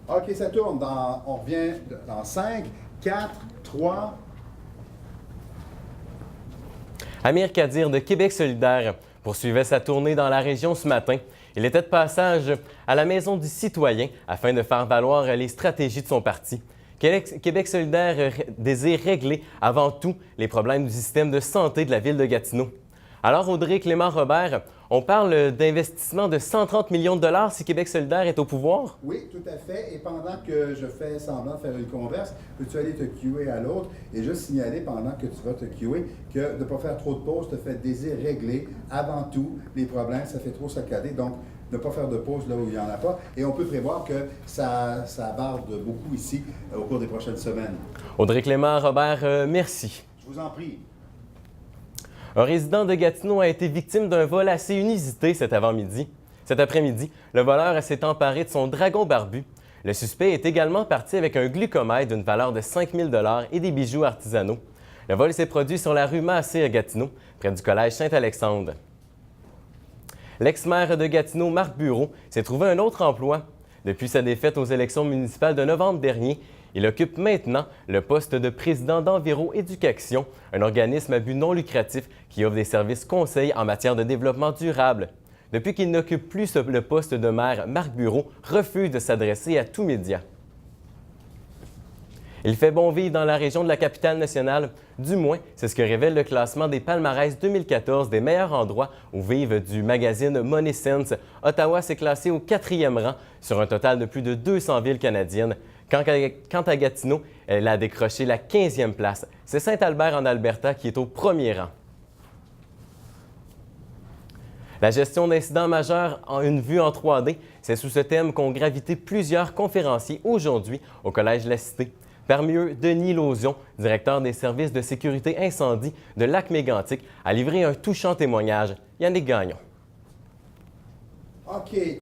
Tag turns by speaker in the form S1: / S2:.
S1: OK, ça tourne. On revient dans 5, 4, 3.
S2: Amir Kadir de Québec solidaire poursuivait sa tournée dans la région ce matin. Il était de passage à la Maison du citoyen afin de faire valoir les stratégies de son parti. Québec solidaire désire régler avant tout les problèmes du système de santé de la ville de Gatineau. Alors, Audrey Clément-Robert, on parle d'investissement de 130 millions de dollars si Québec solidaire est au pouvoir?
S1: Oui, tout à fait. Et pendant que je fais semblant de faire une converse, peux-tu aller te cuer à l'autre et juste signaler pendant que tu vas te cuer que de ne pas faire trop de pauses te fait désir régler avant tout les problèmes. Ça fait trop saccader. Donc, ne pas faire de pause là où il n'y en a pas. Et on peut prévoir que ça barde beaucoup ici au cours des prochaines semaines.
S2: Audrey Clément-Robert, merci.
S1: Je vous en prie.
S2: Un résident de Gatineau a été victime d'un vol assez inusité cet après-midi. Le voleur s'est emparé de son dragon barbu. Le suspect est également parti avec un glucomètre d'une valeur de 5 000 $ et des bijoux artisanaux. Le vol s'est produit sur la rue Massé à Gatineau, près du collège Saint-Alexandre. L'ex-maire de Gatineau, Marc Bureau, s'est trouvé un autre emploi. Depuis sa défaite aux élections municipales de novembre dernier, il occupe maintenant le poste de président d'Enviro Éducation, un organisme à but non lucratif qui offre des services conseils en matière de développement durable. Depuis qu'il n'occupe plus le poste de maire, Marc Bureau refuse de s'adresser à tous médias. Il fait bon vivre dans la région de la capitale nationale. Du moins, c'est ce que révèle le classement des palmarès 2014 des meilleurs endroits où vivent du magazine Money Sense. Ottawa s'est classé au 4e rang sur un total de plus de 200 villes canadiennes. Quant à Gatineau, elle a décroché la 15e place. C'est Saint-Albert en Alberta qui est au 1er rang. La gestion d'incidents majeurs en une vue en 3D, c'est sous ce thème qu'ont gravité plusieurs conférenciers aujourd'hui au Collège La Cité. Parmi eux, Denis Lausion, directeur des services de sécurité incendie de Lac-Mégantic, a livré un touchant témoignage. Yannick Gagnon.
S1: OK.